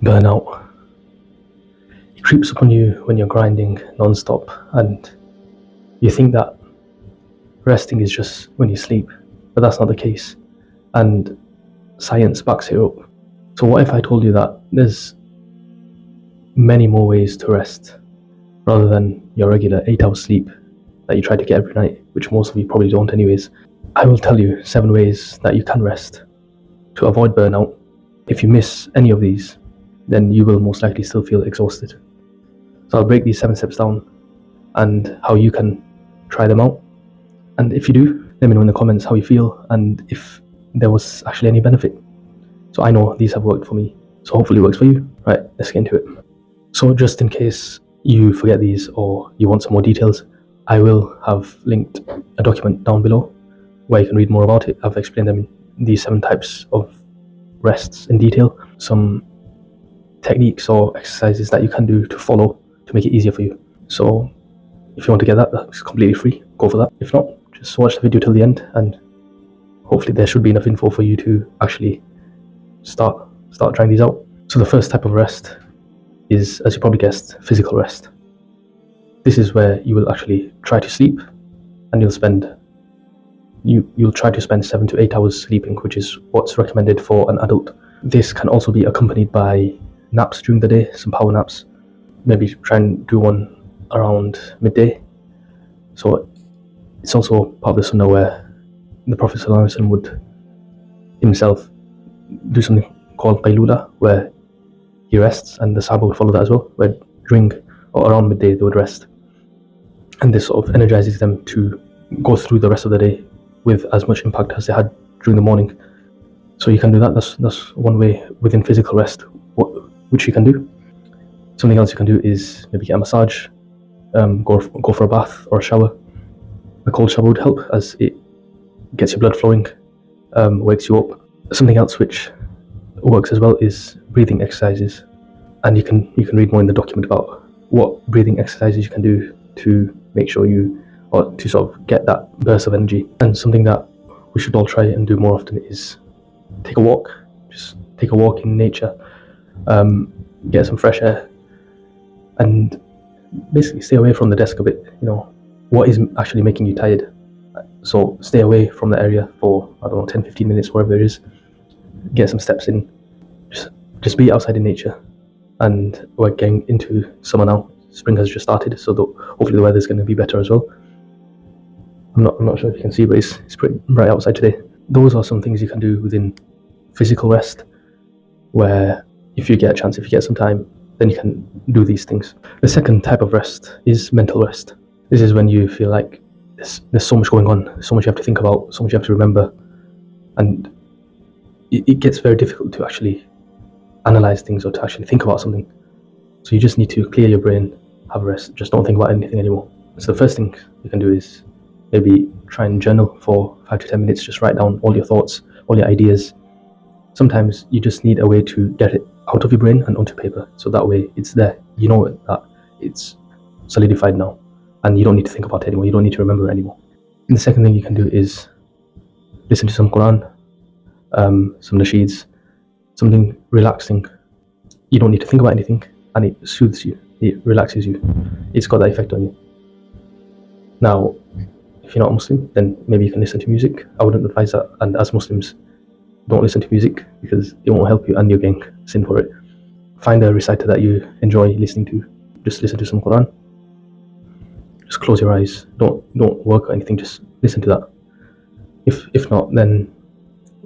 Burnout. It creeps upon you when you're grinding non-stop and you think that resting is just when you sleep, but that's not the case. And science backs it up. So what if I told you that there's many more ways to rest rather than your regular 8 hours sleep that you try to get every night, which most of you probably don't anyways. I will tell you 7 ways that you can rest to avoid burnout. If you miss any of these, then you will most likely still feel exhausted. So I'll break these 7 steps down and how you can try them out. And if you do, let me know in the comments how you feel and if there was actually any benefit. So I know these have worked for me, so hopefully it works for you. Right, let's get into it. So just in case you forget these or you want some more details, I will have linked a document down below where you can read more about it. I've explained them in these 7 types of rests in detail, some techniques or exercises that you can do to follow to make it easier for you. So if you want to get that, that's completely free, go for that. If not, just watch the video till the end and hopefully there should be enough info for you to actually start trying these out. So the first type of rest is, as you probably guessed, physical rest. This is where you will actually try to sleep and you'll try to spend 7 to 8 hours sleeping, which is what's recommended for an adult. This can also be accompanied by naps during the day, some power naps. Maybe try and do one around midday. So it's also part of the Sunnah where the Prophet ﷺ would himself do something called qaylula, where he rests, and the Sahaba would follow that as well, where during or around midday they would rest. And this sort of energizes them to go through the rest of the day with as much impact as they had during the morning. So you can do that. That's one way within physical rest, which you can do. Something else you can do is maybe get a massage, go for a bath or a shower. A cold shower would help as it gets your blood flowing, wakes you up. Something else which works as well is breathing exercises, and you can read more in the document about what breathing exercises you can do to make sure or to sort of get that burst of energy. And something that we should all try and do more often is take a walk. Just take a walk in nature, get some fresh air, and basically stay away from the desk a bit. What is actually making you tired? So stay away from the area for 10-15 minutes, wherever it is. Get some steps in. Just be outside in nature. And we're getting into summer now. Spring has just started, so hopefully the weather's going to be better as well. I'm not sure if you can see, but it's pretty bright outside today. Those are some things you can do within physical rest, where if you get a chance, if you get some time, then you can do these things. The second type of rest is mental rest. This is when you feel like there's so much going on, so much you have to think about, so much you have to remember, and it gets very difficult to actually analyze things or to actually think about something. So you just need to clear your brain, have a rest, just don't think about anything anymore. So the first thing you can do is maybe try and journal for 5 to 10 minutes, just write down all your thoughts, all your ideas. Sometimes you just need a way to get it out of your brain and onto paper, so that way it's there. You know that it's solidified now, and you don't need to think about it anymore, you don't need to remember it anymore. And the second thing you can do is listen to some Quran, some nasheeds, something relaxing. You don't need to think about anything, and it soothes you, it relaxes you. It's got that effect on you. Now, if you're not Muslim, then maybe you can listen to music. I wouldn't advise that, and as Muslims, don't listen to music because it won't help you and you're getting sin for it. Find a reciter that you enjoy listening to. Just listen to some Quran. Just close your eyes. Don't work or anything, just listen to that. If not, then,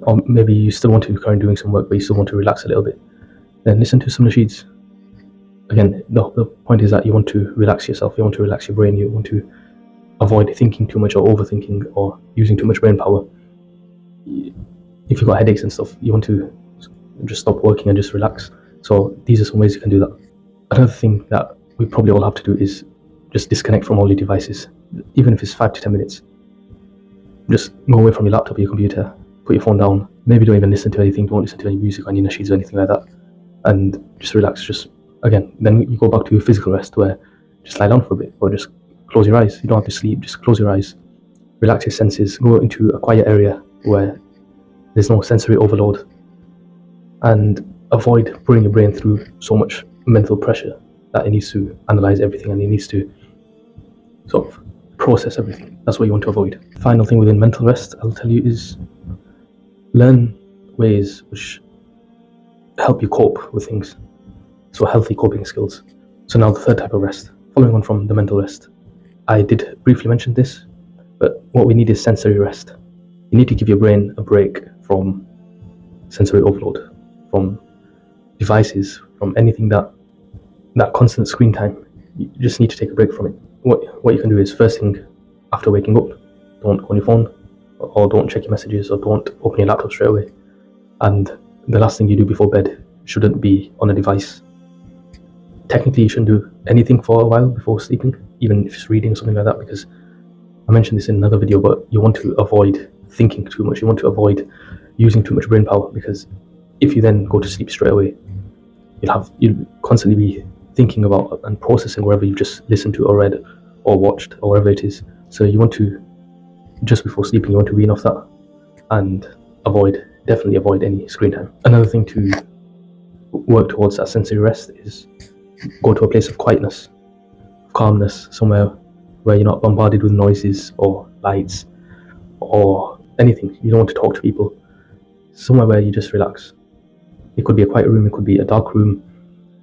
or maybe you still want to carry on doing some work but you still want to relax a little bit, then listen to some nasheeds. Again, the point is that you want to relax yourself, you want to relax your brain, you want to avoid thinking too much or overthinking or using too much brain power. If you've got headaches and stuff, you want to just stop working and just relax. So these are some ways you can do that. Another thing that we probably all have to do is just disconnect from all your devices, even if it's 5 to 10 minutes. Just go away from your laptop or your computer, put your phone down, maybe don't even listen to anything, don't listen to any music on your nasheeds or anything like that, and just relax. Again, then you go back to your physical rest, where just lie down for a bit or just close your eyes. You don't have to sleep, just close your eyes, relax your senses, go into a quiet area where there's no sensory overload, and avoid putting your brain through so much mental pressure that it needs to analyze everything and it needs to sort of process everything. That's what you want to avoid. Final thing within mental rest I'll tell you is learn ways which help you cope with things. So healthy coping skills. So now the third type of rest, following on from the mental rest. I did briefly mention this, but what we need is sensory rest. You need to give your brain a break from sensory overload, from devices, from anything that constant screen time. You just need to take a break from it. What you can do is, first thing after waking up, don't go on your phone, or don't check your messages, or don't open your laptop straight away. And the last thing you do before bed shouldn't be on a device. Technically, you shouldn't do anything for a while before sleeping, even if it's reading or something like that, because I mentioned this in another video, but you want to avoid thinking too much. You want to avoid using too much brain power, because if you then go to sleep straight away, you'll constantly be thinking about and processing whatever you've just listened to or read or watched or whatever it is. So you want to, just before sleeping, you want to wean off that and definitely avoid any screen time. Another thing to work towards that sensory rest is go to a place of quietness, calmness, somewhere where you're not bombarded with noises or lights or anything. You don't want to talk to people. Somewhere where you just relax. It could be a quiet room, it could be a dark room.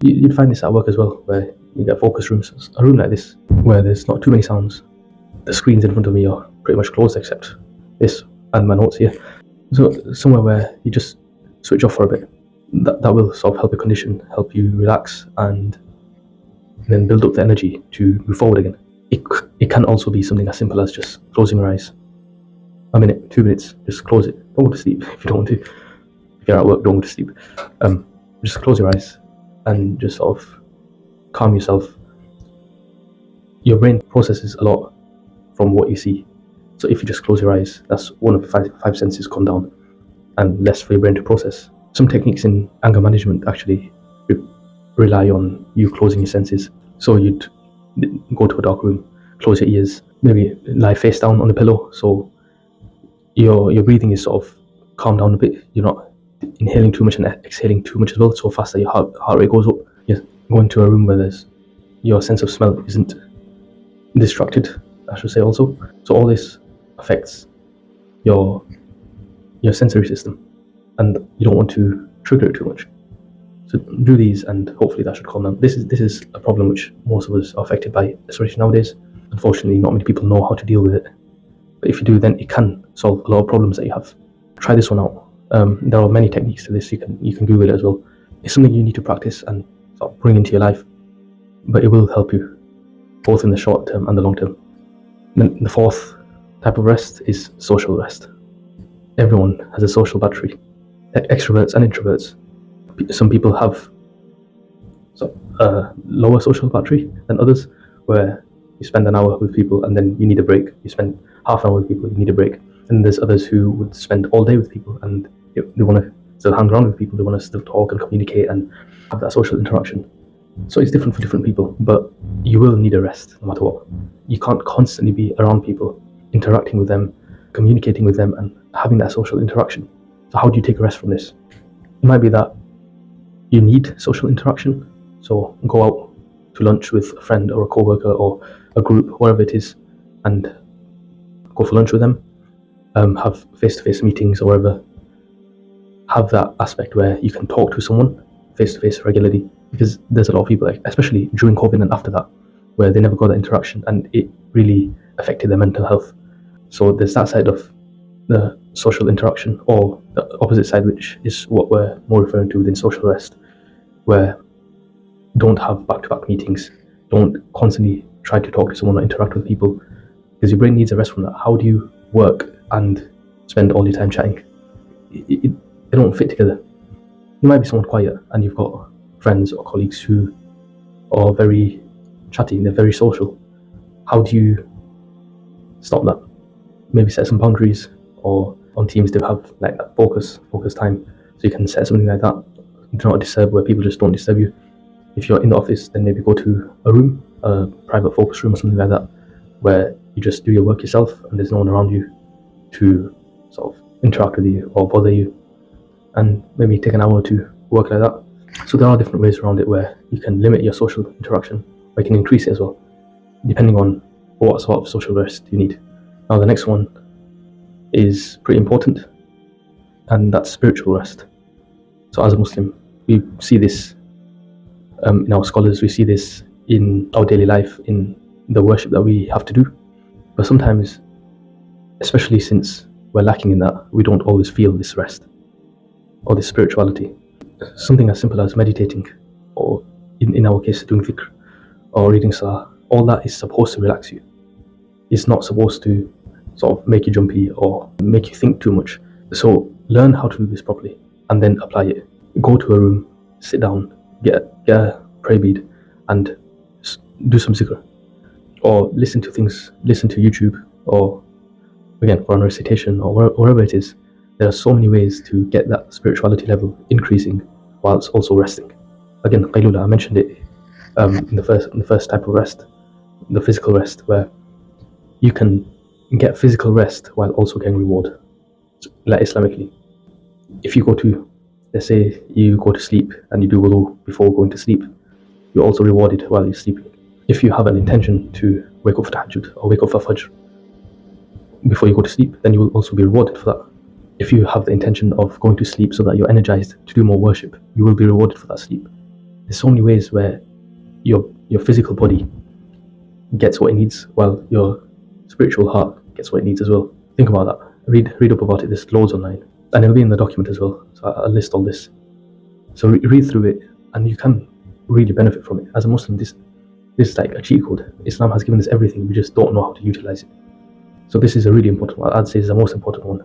You'd find this at work as well, where you get focus rooms. A room like this, where there's not too many sounds. The screens in front of me are pretty much closed except this and my notes here. So somewhere where you just switch off for a bit. That will sort of help your condition, help you relax, and then build up the energy to move forward again. It can also be something as simple as just closing your eyes. A minute, 2 minutes, just close it. Don't go to sleep if you don't want to. If you're at work, don't go to sleep. Just close your eyes and just sort of calm yourself. Your brain processes a lot from what you see. So if you just close your eyes, that's one of the five senses come down, and less for your brain to process. Some techniques in anger management actually rely on you closing your senses. So you'd go to a dark room, close your ears, maybe lie face down on a pillow, so your breathing is sort of calmed down a bit. You're not inhaling too much and exhaling too much as well, so fast that your heart rate goes up. You go into a room where your sense of smell isn't distracted, I should say also. So all this affects your sensory system, and you don't want to trigger it too much. So do these, and hopefully that should calm down. This is a problem which most of us are affected by, especially nowadays. Unfortunately, not many people know how to deal with it. But if you do, then it can solve a lot of problems that you have. Try this one out. There are many techniques to this. You can Google it as well. It's something you need to practice and sort of bring into your life, but it will help you both in the short term and the long term. Then the fourth type of rest is social rest. Everyone has a social battery, extroverts and introverts. Some people have a lower social battery than others, where you spend an hour with people and then you need a break. You spend half an hour with people, you need a break. And there's others who would spend all day with people and they want to still hang around with people. They want to still talk and communicate and have that social interaction. So it's different for different people, but you will need a rest no matter what. You can't constantly be around people, interacting with them, communicating with them, and having that social interaction. So how do you take a rest from this? It might be that you need social interaction. So go out to lunch with a friend or a co-worker or a group, whatever it is, and go for lunch with them. Have face-to-face meetings or whatever. Have that aspect where you can talk to someone face-to-face regularly, because there's a lot of people, especially during COVID and after that, where they never got that interaction and it really affected their mental health. So there's that side of the social interaction, or the opposite side, which is what we're more referring to within social rest, where don't have back-to-back meetings, don't constantly try to talk to someone or interact with people, because your brain needs a rest from that. How do you work and spend all your time chatting? They don't fit together. You might be someone quiet and you've got friends or colleagues who are very chatty, they're very social. How do you stop that? Maybe set some boundaries, or on Teams they have like that focus time, so you can set something like that. Do not disturb, where people just don't disturb you. If you're in the office, then maybe go to a room, a private focus room or something like that, where you just do your work yourself and there's no one around you to sort of interact with you or bother you. And maybe take an hour or two work like that. So there are different ways around it where you can limit your social interaction, or you can increase it as well, depending on what sort of social rest you need. Now the next one is pretty important, and that's spiritual rest. So as a Muslim, we see this in our scholars, we see this in our daily life, in the worship that we have to do. But sometimes, especially since we're lacking in that, we don't always feel this rest or this spirituality. Something as simple as meditating, or in our case, doing dhikr or reading salah, all that is supposed to relax you. It's not supposed to sort of make you jumpy or make you think too much. So learn how to do this properly and then apply it. Go to a room, sit down, get a prayer bead and do some zikr, or listen to YouTube, or again Quran recitation, or wherever it is. There are so many ways to get that spirituality level increasing whilst also resting. Again, qaylula, I mentioned it in the first type of rest, the physical rest, where you can get physical rest while also getting reward. Like Islamically, if you let's say you go to sleep and you do wudu before going to sleep, you're also rewarded while you're sleeping. If you have an intention to wake up for tahajjud or wake up for fajr before you go to sleep, then you will also be rewarded for that. If you have the intention of going to sleep so that you're energized to do more worship, you will be rewarded for that sleep. There's so many ways where your physical body gets what it needs, while your spiritual heart gets what it needs as well. Think about that. Read up about it. There's loads online, and it'll be in the document as well. So I'll list all this. So read through it, and you can really benefit from it. As a Muslim, this is like a cheat code. Islam has given us everything. We just don't know how to utilize it. So this is a really important one. I'd say it's the most important one.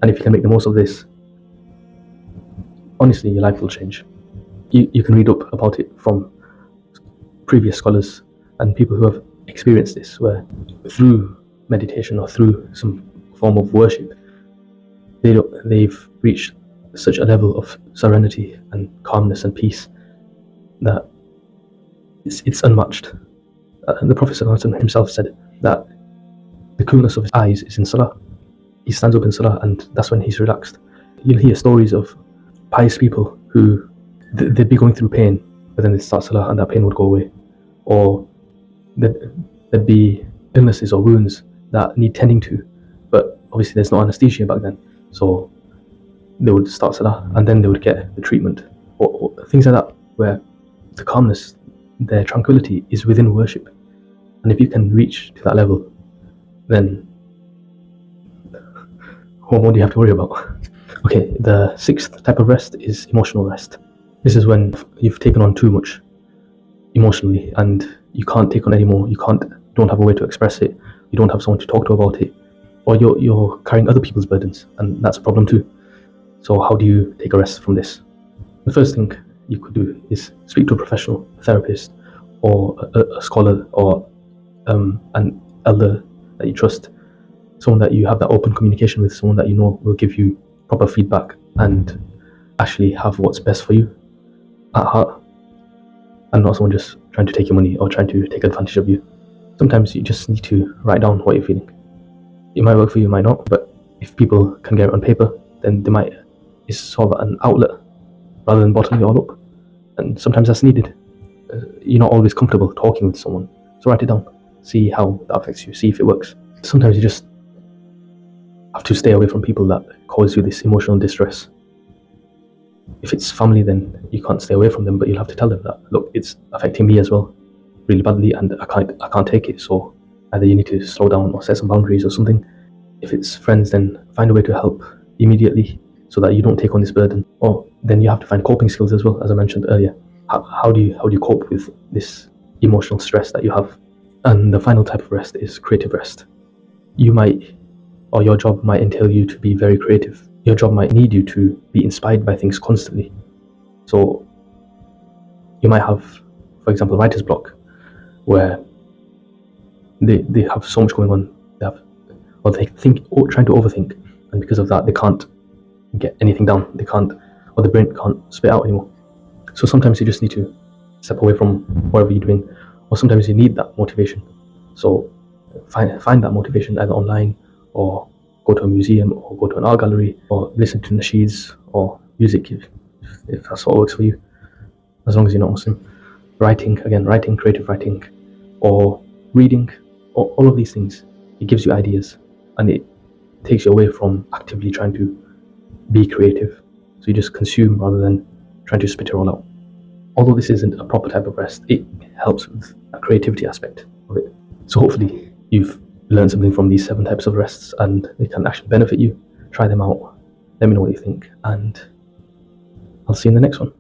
And if you can make the most of this, honestly, your life will change. You can read up about it from previous scholars and people who have experienced this, where through meditation or through some form of worship, they've reached such a level of serenity and calmness and peace that it's unmatched. The Prophet himself said that the coolness of his eyes is in salah. He stands up in salah and that's when he's relaxed. You'll hear stories of pious people who they'd be going through pain, but then they'd start salah and that pain would go away. Or there'd be illnesses or wounds that need tending to, but obviously there's no anesthesia back then, so they would start salah and then they would get the treatment, or things like that, where the calmness, their tranquility is within worship. And if you can reach to that level, then what more do you have to worry about? Okay, the sixth type of rest is emotional rest. This is when you've taken on too much emotionally and you can't take on anymore. You don't have a way to express it. You don't have someone to talk to about it, or you're carrying other people's burdens, and that's a problem too. So how do you take a rest from this? The first thing you could do is speak to a professional, a therapist, or a scholar, or an elder that you trust, someone that you have that open communication with, someone that you know will give you proper feedback and actually have what's best for you at heart, and not someone just trying to take your money or trying to take advantage of you. Sometimes you just need to write down what you're feeling. It might work for you, it might not, but if people can get it on paper, then it's sort of an outlet rather than bottling it all up. And sometimes that's needed. You're not always comfortable talking with someone, so write it down. See how that affects you, see if it works. Sometimes you just have to stay away from people that cause you this emotional distress. If it's family, then you can't stay away from them, but you'll have to tell them that, look, it's affecting me as well, really badly, and I can't take it. So either you need to slow down or set some boundaries or something. If it's friends, then find a way to help immediately so that you don't take on this burden. Or then you have to find coping skills as well, as I mentioned earlier. How do you cope with this emotional stress that you have? And the final type of rest is creative rest. Your job might entail you to be very creative. Your job might need you to be inspired by things constantly. So you might have, for example, writer's block, where they have so much going on. They think, trying to overthink, and because of that, they can't get anything down. They can't, or the brain can't spit out anymore. So sometimes you just need to step away from whatever you're doing, or sometimes you need that motivation. So find that motivation either online, or go to a museum, or go to an art gallery, or listen to nasheeds or music. if that's what works for you, as long as you're not Muslim. Writing, creative writing, or reading, or all of these things, it gives you ideas and it takes you away from actively trying to be creative. So you just consume rather than trying to spit it all out. Although this isn't a proper type of rest, it helps with a creativity aspect of it. So hopefully you've learned something from these 7 types of rests and they can actually benefit you. Try them out. Let me know what you think, and I'll see you in the next one.